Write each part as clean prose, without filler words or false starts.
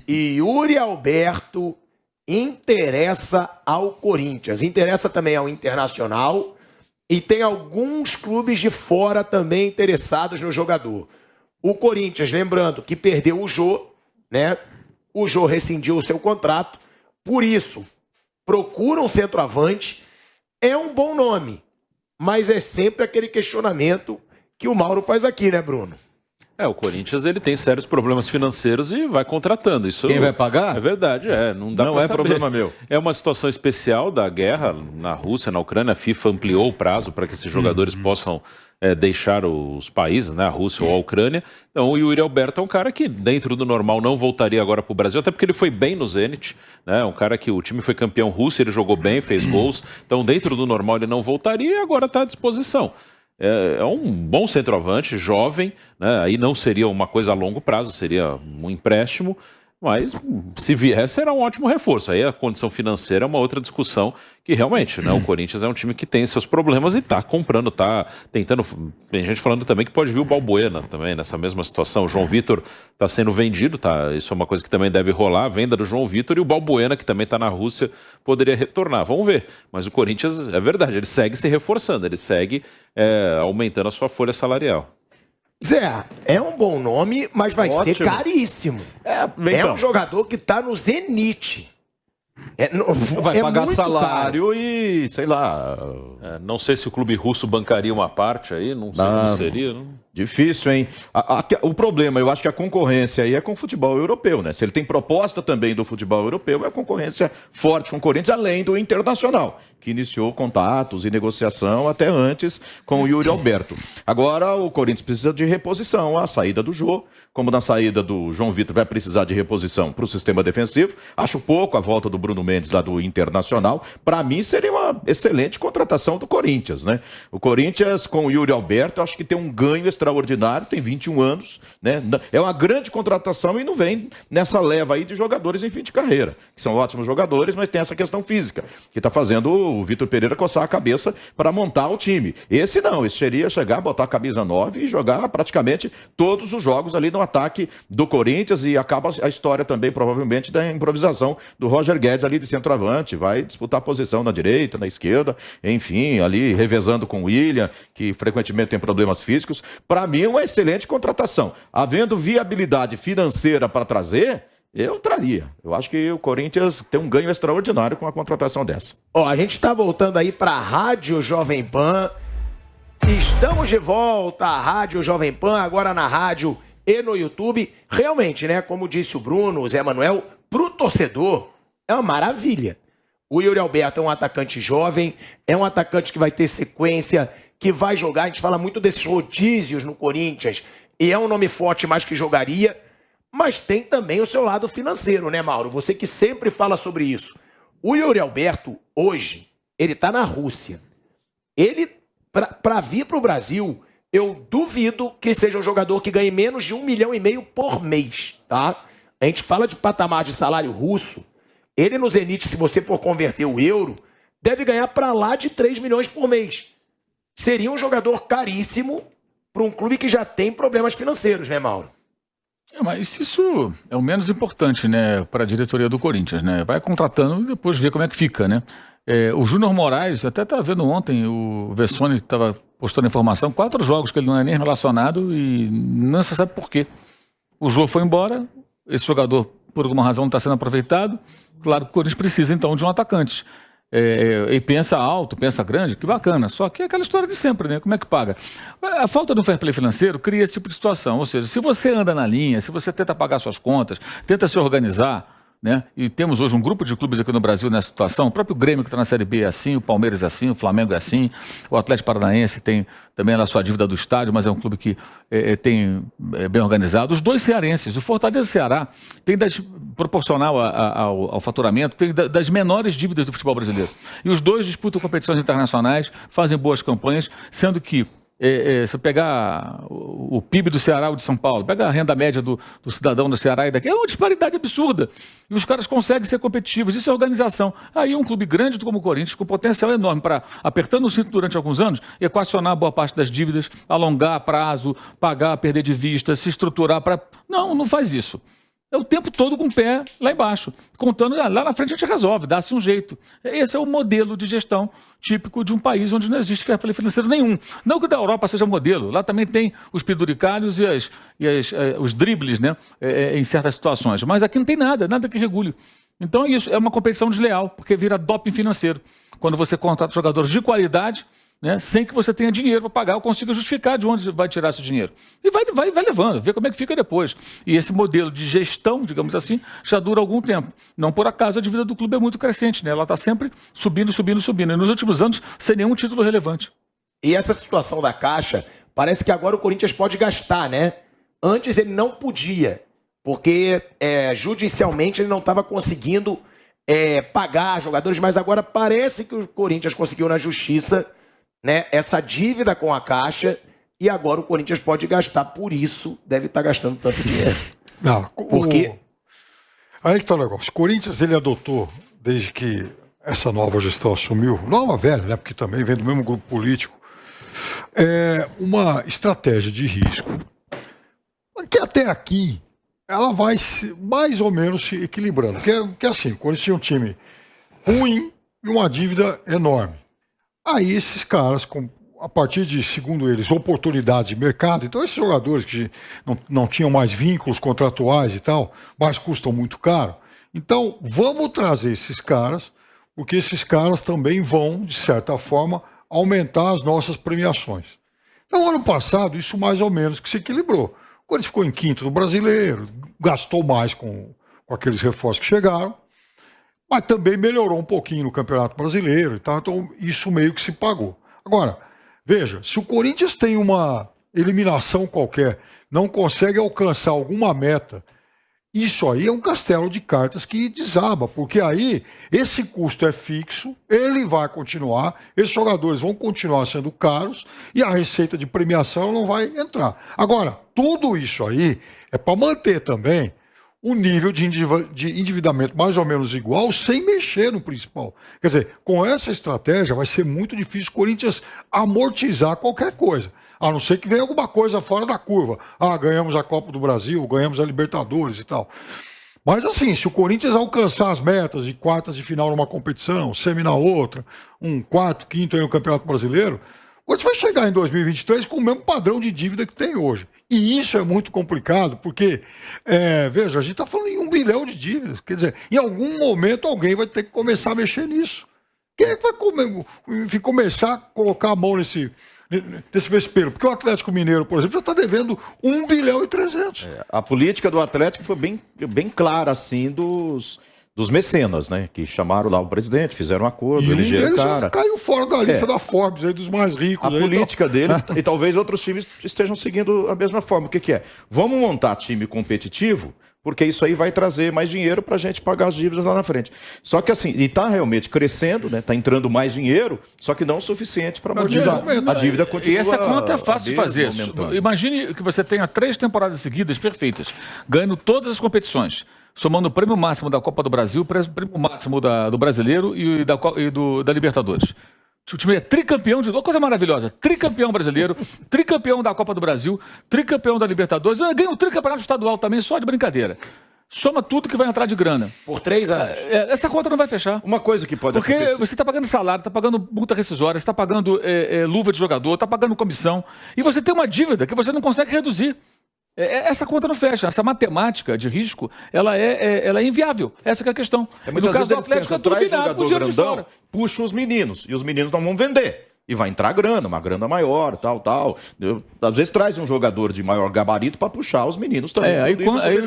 E Yuri Alberto interessa ao Corinthians, interessa também ao Internacional e tem alguns clubes de fora também interessados no jogador. O Corinthians, lembrando que perdeu o Jô, né? O Jô rescindiu o seu contrato, por isso procura um centroavante. É um bom nome, mas é sempre aquele questionamento que o Mauro faz aqui, né, Bruno? O Corinthians ele tem sérios problemas financeiros e vai contratando. Isso quem vai pagar? É verdade, não dá Não é problema meu. É uma situação especial da guerra na Rússia, na Ucrânia. A FIFA ampliou o prazo para que esses jogadores possam deixar os países, né, a Rússia ou a Ucrânia. Então o Yuri Alberto é um cara que dentro do normal não voltaria agora para o Brasil, até porque ele foi bem no Zenit, né, um cara que o time foi campeão russo, ele jogou bem, fez gols, então dentro do normal ele não voltaria e agora está à disposição. É um bom centroavante, jovem, né? Aí não seria uma coisa a longo prazo, seria um empréstimo, mas se vier será um ótimo reforço. Aí a condição financeira é uma outra discussão que realmente, né? O Corinthians é um time que tem seus problemas e está comprando, está tentando. Tem gente falando também que pode vir o Balbuena também nessa mesma situação. O João Vitor está sendo vendido, tá? Isso é uma coisa que também deve rolar, a venda do João Vitor, e o Balbuena, que também está na Rússia, poderia retornar. Vamos ver. Mas o Corinthians, é verdade, ele segue se reforçando, ele segue aumentando a sua folha salarial. Zé, é um bom nome, mas vai ser caríssimo. Então. Um jogador que está no zenite. Vai pagar muito salário e, sei lá... não sei se o clube russo bancaria uma parte aí, não sei como seria. Não? Difícil, hein? O problema, eu acho que a concorrência aí é com o futebol europeu, né? Se ele tem proposta também do futebol europeu, é a concorrência forte com o Corinthians, além do Internacional, que iniciou contatos e negociação até antes com o Yuri Alberto. Agora, o Corinthians precisa de reposição, a saída do Jô, como na saída do João Vitor vai precisar de reposição para o sistema defensivo. Acho pouco a volta do Bruno Mendes lá do Internacional. Para mim, seria uma excelente contratação do Corinthians, né? O Corinthians com o Yuri Alberto, acho que tem um ganho extraordinário, tem 21 anos, né? É uma grande contratação e não vem nessa leva aí de jogadores em fim de carreira, que são ótimos jogadores, mas tem essa questão física, que está fazendo o Vitor Pereira coçar a cabeça para montar o time. Esse não, esse seria chegar, botar a camisa 9 e jogar praticamente todos os jogos ali no ataque do Corinthians, e acaba a história também, provavelmente, da improvisação do Roger Guedes ali de centroavante, vai disputar a posição na direita, na esquerda, enfim, ali revezando com o William, que frequentemente tem problemas físicos. Para mim, uma excelente contratação. Havendo viabilidade financeira para trazer, eu traria. Eu acho que o Corinthians tem um ganho extraordinário com a contratação dessa. A gente está voltando aí para a Rádio Jovem Pan. Estamos de volta à Rádio Jovem Pan, agora na rádio e no YouTube. Realmente, né, como disse o Bruno, o Zé Manuel, pro torcedor é uma maravilha. O Yuri Alberto é um atacante jovem, é um atacante que vai ter sequência, que vai jogar. A gente fala muito desses rodízios no Corinthians, e é um nome forte, mais que jogaria, mas tem também o seu lado financeiro, né, Mauro? Você que sempre fala sobre isso. O Yuri Alberto, hoje, ele tá na Rússia. Ele, para vir para o Brasil, eu duvido que seja um jogador que ganhe menos de 1,5 milhão por mês, tá? A gente fala de patamar de salário russo. Ele no Zenit, se você for converter o euro, deve ganhar para lá de 3 milhões por mês. Seria um jogador caríssimo para um clube que já tem problemas financeiros, né, Mauro? Mas isso é o menos importante, né, para a diretoria do Corinthians, né? Vai contratando e depois vê como é que fica, né? O Júnior Moraes, até estava vendo ontem, o Vessone estava postando informação, 4 jogos que ele não é nem relacionado e não se sabe por quê. O Jô foi embora, esse jogador, por alguma razão, não está sendo aproveitado. Claro que o Corinthians precisa, então, de um atacante. E pensa alto, pensa grande, que bacana. Só que é aquela história de sempre, né? Como é que paga? A falta do fair play financeiro cria esse tipo de situação. Ou seja, se você anda na linha, se você tenta pagar suas contas, tenta se organizar, né? E temos hoje um grupo de clubes aqui no Brasil nessa situação. O próprio Grêmio, que está na Série B, é assim, o Palmeiras é assim, o Flamengo é assim, o Atlético Paranaense tem também a sua dívida do estádio, mas é um clube que tem bem organizado. Os dois cearenses, o Fortaleza e o Ceará, tem proporcional ao faturamento, tem das menores dívidas do futebol brasileiro. E os dois disputam competições internacionais, fazem boas campanhas, sendo que se eu pegar o PIB do Ceará ou de São Paulo, pega a renda média do cidadão do Ceará e daqui, é uma disparidade absurda. E os caras conseguem ser competitivos, isso é organização. Aí um clube grande como o Corinthians, com potencial enorme para, apertando o cinto durante alguns anos, equacionar boa parte das dívidas, alongar prazo, pagar, perder de vista, se estruturar para... Não faz isso. É o tempo todo com o pé lá embaixo, contando, lá na frente a gente resolve, dá-se um jeito. Esse é o modelo de gestão típico de um país onde não existe fair play financeiro nenhum. Não que da Europa seja modelo, lá também tem os penduricalhos e os dribles, né, em certas situações. Mas aqui não tem nada que regule. Então isso é uma competição desleal, porque vira doping financeiro. Quando você contrata jogadores de qualidade, né, sem que você tenha dinheiro para pagar ou consiga justificar de onde vai tirar esse dinheiro. E vai levando, vê como é que fica depois. E esse modelo de gestão, digamos assim, já dura algum tempo. Não por acaso a dívida do clube é muito crescente, né? Ela está sempre subindo. E nos últimos anos, sem nenhum título relevante. E essa situação da Caixa, parece que agora o Corinthians pode gastar, né? Antes ele não podia, porque judicialmente ele não estava conseguindo pagar jogadores, mas agora parece que o Corinthians conseguiu na justiça, né, essa dívida com a Caixa, e agora o Corinthians pode gastar, por isso deve estar gastando tanto dinheiro. Não, Porque aí que tá o negócio. O Corinthians, ele adotou, desde que essa nova gestão assumiu, nova velha, né, porque também vem do mesmo grupo político, uma estratégia de risco que até aqui ela vai mais ou menos se equilibrando. Que assim, o Corinthians tinha um time ruim e uma dívida enorme. Aí esses caras, a partir de, segundo eles, oportunidades de mercado, então esses jogadores que não tinham mais vínculos contratuais e tal, mas custam muito caro, então vamos trazer esses caras, porque esses caras também vão, de certa forma, aumentar as nossas premiações. Então, ano passado, isso mais ou menos que se equilibrou. O Corinthians ficou em quinto no Brasileiro, gastou mais com aqueles reforços que chegaram, mas também melhorou um pouquinho no Campeonato Brasileiro e tal, então isso meio que se pagou. Agora, veja, se o Corinthians tem uma eliminação qualquer, não consegue alcançar alguma meta, isso aí é um castelo de cartas que desaba, porque aí esse custo é fixo, ele vai continuar, esses jogadores vão continuar sendo caros e a receita de premiação não vai entrar. Agora, tudo isso aí é para manter também o nível de endividamento mais ou menos igual, sem mexer no principal. Quer dizer, com essa estratégia vai ser muito difícil o Corinthians amortizar qualquer coisa. A não ser que venha alguma coisa fora da curva. Ganhamos a Copa do Brasil, ganhamos a Libertadores e tal. Mas assim, se o Corinthians alcançar as metas de quartas de final numa competição, semi na outra, um quarto, quinto aí no Campeonato Brasileiro, o Corinthians vai chegar em 2023 com o mesmo padrão de dívida que tem hoje. E isso é muito complicado, porque, veja, a gente está falando em 1 bilhão de dívidas. Quer dizer, em algum momento alguém vai ter que começar a mexer nisso. Quem é que vai começar a colocar a mão nesse vespeiro? Porque o Atlético Mineiro, por exemplo, já está devendo 1 bilhão e 300. A política do Atlético foi bem clara, assim, dos mecenas, né? Que chamaram lá o presidente, fizeram um acordo, elegeram o cara. Caiu fora da lista da Forbes, aí, dos mais ricos. A política deles, e talvez outros times estejam seguindo a mesma forma. O que é? Vamos montar time competitivo, porque isso aí vai trazer mais dinheiro para a gente pagar as dívidas lá na frente. Só que assim, e está realmente crescendo, né? Está entrando mais dinheiro, só que não o suficiente para amortizar. A dívida continua. E essa conta é fácil de fazer. Imagine que você tenha 3 temporadas seguidas perfeitas, ganhando todas as competições, somando o prêmio máximo da Copa do Brasil, o prêmio máximo do Brasileiro e da Libertadores. O time é tricampeão de... Uma coisa maravilhosa. Tricampeão brasileiro, tricampeão da Copa do Brasil, tricampeão da Libertadores. Ganha o tricampeonato estadual também, só de brincadeira. Soma tudo que vai entrar de grana. Por 3 anos. Essa conta não vai fechar. Uma coisa que pode acontecer. Porque você está pagando salário, está pagando multa rescisória, está pagando luva de jogador, está pagando comissão. E você tem uma dívida que você não consegue reduzir. Essa conta não fecha. Essa matemática de risco, ela é inviável. Essa que é a questão. No caso do Atlético, é tudo binado com o dinheiro de fora. Puxa os meninos. E os meninos não vão vender. E vai entrar grana, uma grana maior, tal. Às vezes traz um jogador de maior gabarito para puxar os meninos também. Aí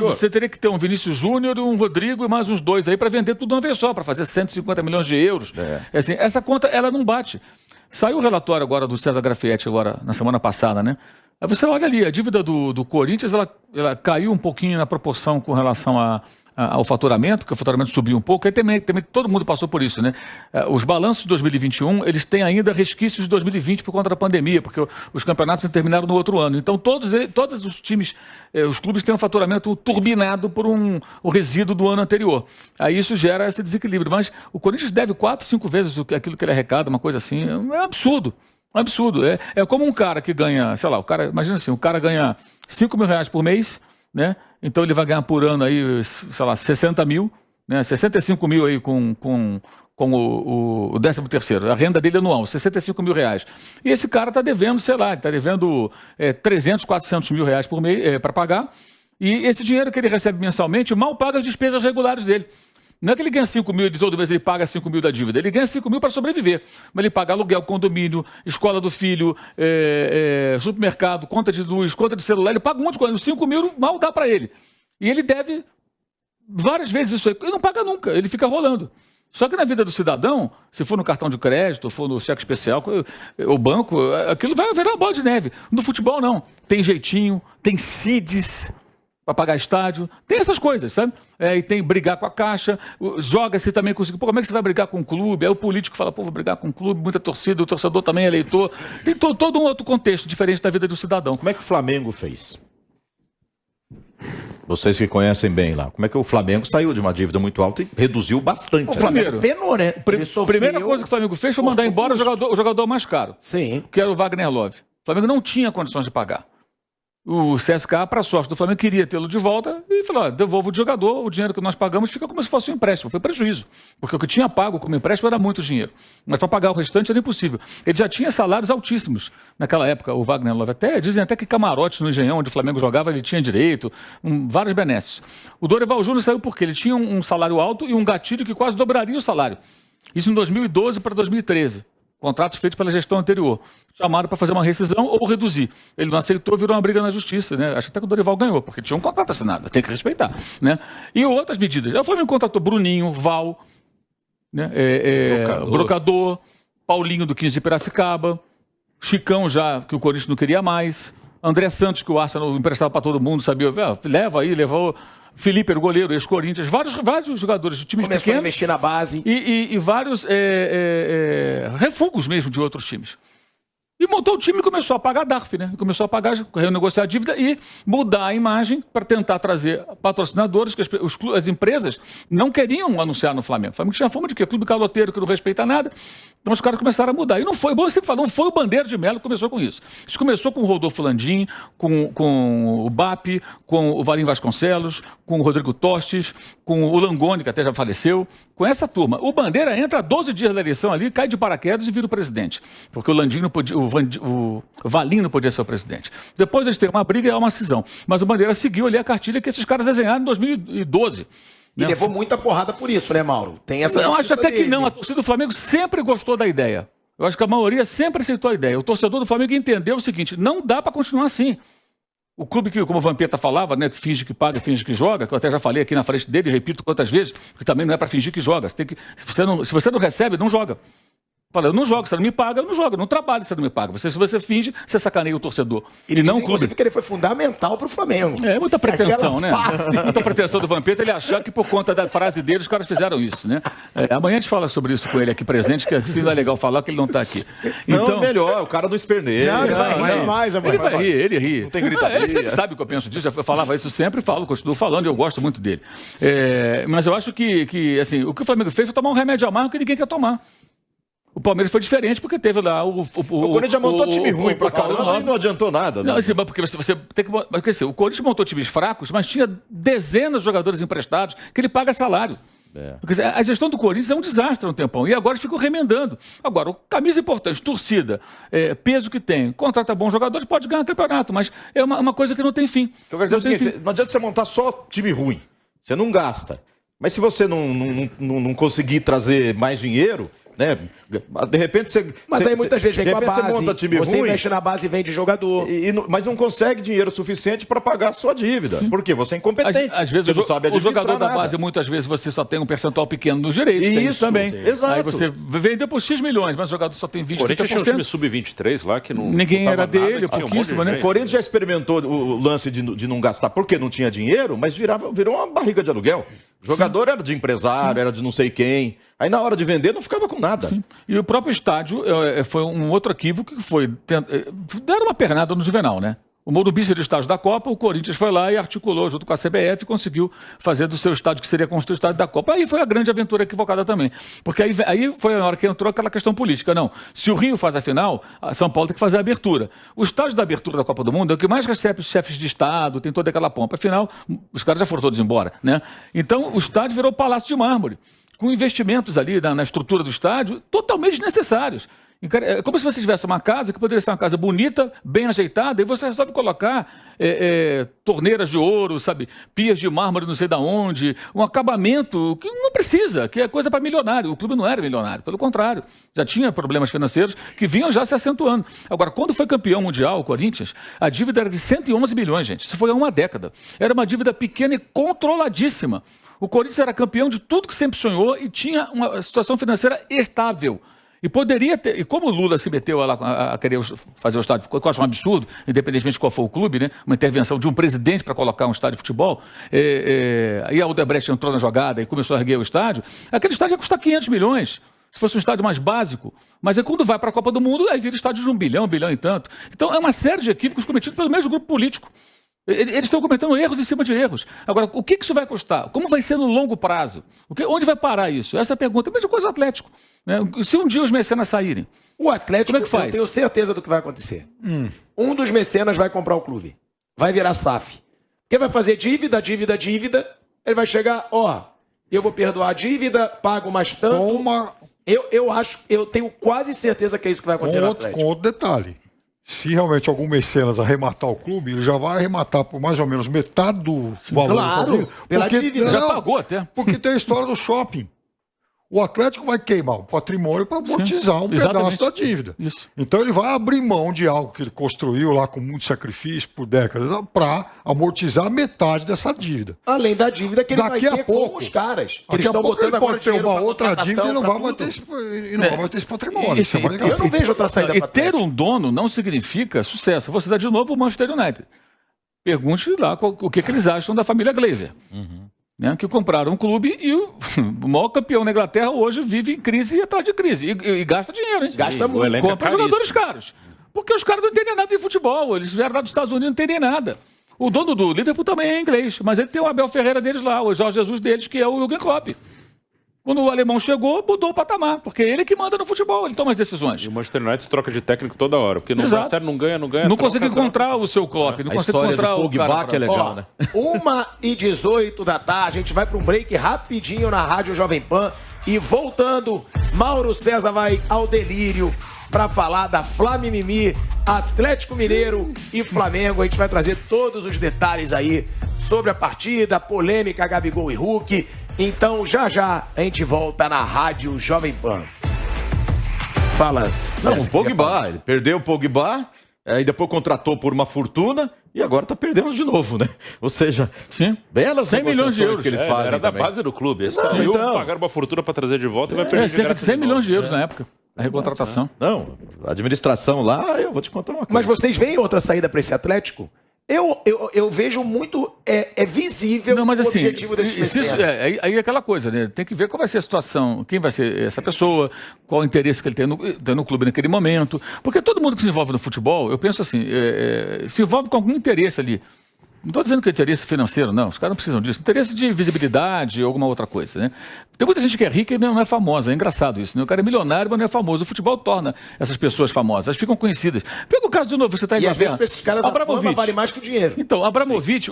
você teria que ter um Vinícius Júnior, um Rodrigo e mais uns 2 aí para vender tudo de uma vez só, para fazer 150 milhões de euros. Assim, essa conta, ela não bate. Saiu o relatório agora do César Grafietti, agora, na semana passada, né? Aí você olha ali, a dívida do Corinthians, ela caiu um pouquinho na proporção com relação ao faturamento, porque o faturamento subiu um pouco, aí também todo mundo passou por isso, né? Os balanços de 2021, eles têm ainda resquícios de 2020 por conta da pandemia, porque os campeonatos terminaram no outro ano. Então todos os times, os clubes têm um faturamento turbinado por o resíduo do ano anterior. Aí isso gera esse desequilíbrio. Mas o Corinthians deve 4, 5 vezes aquilo que ele arrecada, uma coisa assim. É um absurdo. Um absurdo. É como um cara que ganha, sei lá, imagina assim, o cara ganha 5 mil reais por mês, né? então ele vai ganhar por ano aí, sei lá, 60 mil, né? 65 mil aí com o 13º, a renda dele anual, 65 mil reais. E esse cara está devendo, sei lá, está devendo 300, 400 mil reais por mês para pagar, e esse dinheiro que ele recebe mensalmente mal paga as despesas regulares dele. Não é que ele ganha 5 mil e de todo mês ele paga 5 mil da dívida. Ele ganha 5 mil para sobreviver. Mas ele paga aluguel, condomínio, escola do filho, supermercado, conta de luz, conta de celular. Ele paga um monte de coisa. Os 5 mil mal dá para ele. E ele deve várias vezes isso aí. Ele não paga nunca. Ele fica rolando. Só que na vida do cidadão, se for no cartão de crédito, for no cheque especial, o banco, aquilo vai virar uma bola de neve. No futebol, não. Tem jeitinho, tem CIDs para pagar estádio, tem essas coisas, sabe? E tem brigar com a Caixa, joga-se também com... Pô, como é que você vai brigar com o clube? Aí o político fala, pô, vou brigar com o clube, muita torcida, o torcedor também é eleitor. Tem todo um outro contexto diferente da vida do cidadão. Como é que o Flamengo fez? Vocês que conhecem bem lá, como é que o Flamengo saiu de uma dívida muito alta e reduziu bastante? O Flamengo penou, né? Primeira coisa que o Flamengo fez foi mandar embora o jogador mais caro. Sim. Que era o Wagner Love. O Flamengo não tinha condições de pagar. O CSKA, para sorte do Flamengo, queria tê-lo de volta e falou, devolva o jogador, o dinheiro que nós pagamos fica como se fosse um empréstimo. Foi prejuízo, porque o que tinha pago como empréstimo era muito dinheiro. Mas para pagar o restante era impossível. Ele já tinha salários altíssimos naquela época, o Wagner Love. Dizem até que camarote no Engenhão, onde o Flamengo jogava, ele tinha direito, vários benesses. O Dorival Júnior saiu porque ele tinha um salário alto e um gatilho que quase dobraria o salário. Isso em 2012 para 2013. Contratos feitos pela gestão anterior. Chamaram para fazer uma rescisão ou reduzir. Ele não aceitou, virou uma briga na justiça, né? Acho até que o Dorival ganhou, porque tinha um contrato assinado, tem que respeitar, né? E outras medidas. O Flamengo contratou Bruninho, Val, né? Brocador, Paulinho do 15 de Piracicaba, Chicão já, que o Corinthians não queria mais, André Santos, que o Arsenal emprestava para todo mundo, sabia, leva aí, levou... Felipe era o goleiro, ex-Corinthians, vários jogadores de times pequenos. Começou a investir na base. E vários refugos mesmo de outros times. E montou o time e começou a pagar a DARF, né? Começou a pagar, renegociar a dívida e mudar a imagem para tentar trazer patrocinadores, que as empresas não queriam anunciar no Flamengo. O Flamengo tinha fama de que clube caloteiro que não respeita nada. Então os caras começaram a mudar. E não foi, bom, eu sempre falo, não foi o Bandeira de Melo que começou com isso. Isso começou com o Rodolfo Landim, com o BAP, com o Valim Vasconcelos, com o Rodrigo Tostes, com o Langoni, que até já faleceu, com essa turma. O Bandeira entra 12 dias da eleição ali, cai de paraquedas e vira o presidente. Porque o Landim não podia, o Valim não podia ser o presidente. Depois eles têm uma briga e há uma cisão. Mas o Bandeira seguiu ali a cartilha que esses caras desenharam em 2012. E levou muita porrada por isso, né, Mauro? Tem essa. Eu acho até que não. A torcida do Flamengo sempre gostou da ideia. Eu acho que a maioria sempre aceitou a ideia. O torcedor do Flamengo entendeu o seguinte: não dá para continuar assim. O clube que, como o Vampeta falava, né, que finge que paga, finge que joga, que eu até já falei aqui na frente dele, e repito quantas vezes, que também não é para fingir que joga. Se você não recebe, não joga. Fala, eu não jogo, você não me paga, eu não jogo, eu não trabalho, você não me paga. Se você finge, você sacaneia o torcedor. E não o clube. Que ele foi fundamental pro Flamengo. Muita pretensão, né? Muita pretensão do Vampeta, ele achar que por conta da frase dele, os caras fizeram isso, né? Amanhã a gente fala sobre isso com ele aqui presente, que se não é legal falar que ele não tá aqui. Então, não, melhor, o cara não esperneia. Não, ele vai rir mais, Ele vai rir, ele ri. Não tem gritaria. Ele sabe que eu penso disso, eu falava isso sempre, continuo falando, e eu gosto muito dele. Mas eu acho que assim, o que o Flamengo fez foi tomar um remédio amargo que ninguém quer tomar. O Palmeiras foi diferente porque teve lá o Corinthians já montou time ruim pra caramba e não adiantou nada. Né? Não, assim, porque você tem que... Porque, assim, o Corinthians montou times fracos, mas tinha dezenas de jogadores emprestados que ele paga salário. Porque, a gestão do Corinthians é um desastre há um tempão. E agora eles ficam remendando. Agora, camisa importante, torcida, peso que tem, contrata bons jogadores, pode ganhar campeonato, mas é uma coisa que não tem fim. Eu quero dizer o seguinte, não adianta você montar só time ruim. Você não gasta. Mas se você não conseguir trazer mais dinheiro... Né? De repente você... Mas aí muitas vezes vem com a base, você monta time você ruim, investe na base e vende jogador. Mas não consegue dinheiro suficiente para pagar a sua dívida. Sim. Porque você é incompetente. Às vezes você não sabe administrar o jogador nada. da base, muitas vezes você só tem um percentual pequeno dos direitos. Isso também. Exato. Aí você vendeu por X milhões, mas o jogador só tem 20%. O Corinthians tinha um time sub-23 lá que não... Ninguém era dele, nada, pouquíssimo, né? O Corinthians já experimentou o lance de não gastar porque não tinha dinheiro, mas virou uma barriga de aluguel. O jogador era de empresário, era de não sei quem. Aí na hora de vender não ficava com nada. Sim. E o próprio estádio foi um outro equívoco que foi... Deram uma pernada no Juvenal, né? O Morumbi seria o estádio da Copa, o Corinthians foi lá e articulou junto com a CBF e conseguiu fazer do seu estádio, que seria construído o estádio da Copa. Aí foi a grande aventura equivocada também. Porque aí foi a hora que entrou aquela questão política. Não, se o Rio faz a final, a São Paulo tem que fazer a abertura. O estádio da abertura da Copa do Mundo é o que mais recebe os chefes de Estado, tem toda aquela pompa. Afinal, os caras já foram todos embora, né? Então, o estádio virou Palácio de Mármore, com investimentos ali na estrutura do estádio totalmente desnecessários. É como se você tivesse uma casa que poderia ser uma casa bonita, bem ajeitada, e você resolve colocar torneiras de ouro, sabe, pias de mármore não sei de onde, um acabamento que não precisa, que é coisa para milionário. O clube não era milionário, pelo contrário, já tinha problemas financeiros que vinham já se acentuando. Agora, quando foi campeão mundial, o Corinthians, a dívida era de 111 bilhões, gente. Isso foi há uma década. Era uma dívida pequena e controladíssima. O Corinthians era campeão de tudo que sempre sonhou e tinha uma situação financeira estável. E poderia ter, e como o Lula se meteu lá a querer fazer o estádio, que eu acho um absurdo, independentemente de qual for o clube, né? Uma intervenção de um presidente para colocar um estádio de futebol, aí a Odebrecht entrou na jogada e começou a erguer o estádio, aquele estádio ia custar 500 milhões, se fosse um estádio mais básico. Mas aí quando vai para a Copa do Mundo, aí vira estádio de 1 bilhão e tanto. Então é uma série de equívocos cometidos pelo mesmo grupo político. Eles estão cometendo erros em cima de erros. Agora, o que isso vai custar? Como vai ser no longo prazo? Onde vai parar isso? Essa é a pergunta. A mesma coisa do Atlético. Né? Se um dia os mecenas saírem, o Atlético, como é que faz? Eu tenho certeza do que vai acontecer. Um dos mecenas vai comprar o clube. Vai virar SAF. Porque vai fazer dívida. Ele vai chegar, eu vou perdoar a dívida, pago mais tanto. Eu tenho quase certeza que é isso que vai acontecer no Atlético. Com outro detalhe. Se realmente algum mecenas arrematar o clube, ele já vai arrematar por mais ou menos metade do valor dessa dívida. Pela dívida. Já pagou até. Porque tem a história do shopping. O Atlético vai queimar o patrimônio para amortizar pedaço da dívida. Isso. Então ele vai abrir mão de algo que ele construiu lá com muito sacrifício por décadas para amortizar metade dessa dívida. Além da dívida que ele Daqui vai a ter pouco, com os caras. Daqui a pouco ele pode ter uma outra dívida e não vai ter esse patrimônio. Eu não vejo outra saída para ter um dono não significa sucesso. Vou citar de novo o Manchester United. Pergunte lá o que eles acham da família Glazer. Né, que compraram um clube e o maior campeão da Inglaterra hoje vive em crise e atrás de crise. E gasta dinheiro, hein? Gasta muito. Compra jogadores caros. Porque os caras não entendem nada de futebol. Eles vieram lá dos Estados Unidos e não entendem nada. O dono do Liverpool também é inglês, mas ele tem o Abel Ferreira deles lá, o Jorge Jesus deles, que é o Jürgen Klopp. Quando o alemão chegou, mudou o patamar, porque ele que manda no futebol, ele toma as decisões. E o Manchester United troca de técnico toda hora, porque não dá certo, não ganha. Não consegue encontrar o seu Klopp, não consegue encontrar o Pogba, que é legal, né? 1h18 da tarde, a gente vai para um break rapidinho na Rádio Jovem Pan e voltando, Mauro César vai ao delírio para falar da Flamimimi, Atlético Mineiro e Flamengo. A gente vai trazer todos os detalhes aí sobre a partida, a polêmica Gabigol e Hulk. Então, já a gente volta na Rádio Jovem Pan. Fala. Não, o Pogba, ele perdeu o Pogba, aí depois contratou por uma fortuna e agora tá perdendo de novo, né? Ou seja, belas 100 milhões de euros que eles fazem. Era da também. base do clube. Esse saiu, pagaram uma fortuna para trazer de volta e vai perder cerca de 100 milhões de euros na época, a recontratação. Não, a administração lá, eu vou te contar uma coisa. Mas vocês veem outra saída para esse Atlético? Eu vejo muito, visível o objetivo desse aí é aquela coisa, né? Tem que ver qual vai ser a situação, quem vai ser essa pessoa, qual o interesse que ele tem no clube naquele momento. Porque todo mundo que se envolve no futebol, eu penso assim, se envolve com algum interesse ali. Não estou dizendo que é interesse financeiro, não. Os caras não precisam disso. Interesse de visibilidade ou alguma outra coisa, né? Tem muita gente que é rica e não é famosa. É engraçado isso, né? O cara é milionário, mas não é famoso. O futebol torna essas pessoas famosas. Elas ficam conhecidas. Pega o caso de novo, você está em Inglaterra. E às vezes para esses caras a fama vale mais que o dinheiro. Então, o Abramovich,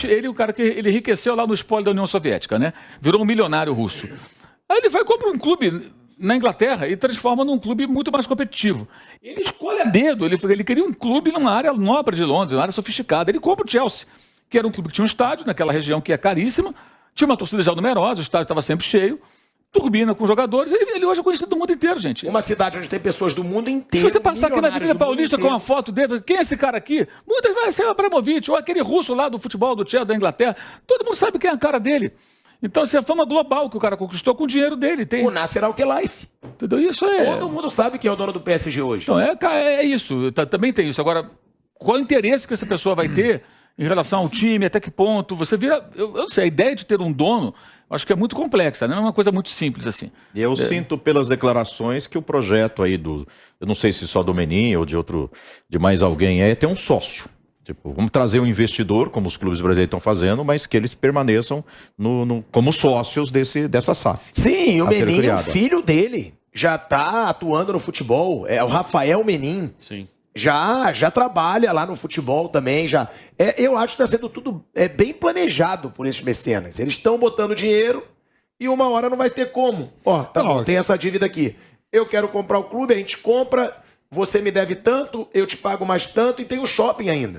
ele é o cara que ele enriqueceu lá no espólio da União Soviética, né? Virou um milionário russo. Aí ele vai e compra um clube na Inglaterra e transforma num clube muito mais competitivo. Ele escolhe a dedo, ele queria um clube numa área nobre de Londres, uma área sofisticada. Ele compra o Chelsea, que era um clube que tinha um estádio naquela região que é caríssima, tinha uma torcida já numerosa, o estádio estava sempre cheio, turbina com jogadores, ele hoje é conhecido do mundo inteiro, gente. Uma cidade onde tem pessoas do mundo inteiro. Se você passar aqui na Avenida Paulista com uma foto dele, quem é esse cara aqui? Muitas vezes vai ser o Abramovich, ou aquele russo lá do futebol, do Chelsea, da Inglaterra, todo mundo sabe quem é a cara dele. Então, essa é a fama global que o cara conquistou com o dinheiro dele. O Nasser Al-Khelaifi. Entendeu? Isso é... Todo mundo sabe quem é o dono do PSG hoje. Então, é isso. Também tem isso. Agora, qual o interesse que essa pessoa vai ter em relação ao time, até que ponto? Você vira... Eu não sei, a ideia de ter um dono, acho que é muito complexa, não é uma coisa muito simples assim. E eu sinto pelas declarações que o projeto aí eu não sei se só do Menin ou de mais alguém, é ter um sócio. Tipo, vamos trazer um investidor, como os clubes brasileiros estão fazendo, mas que eles permaneçam como sócios dessa SAF. Sim, o a ser Menin, o criada. filho dele, já tá atuando no futebol. É o Rafael Menin. Sim. Já trabalha lá no futebol também. Eu acho que está sendo tudo bem planejado por esses mecenas. Eles estão botando dinheiro e uma hora não vai ter como. Ó, tá bom, tem essa dívida aqui. Eu quero comprar o clube, a gente compra, você me deve tanto, eu te pago mais tanto e tem o shopping ainda.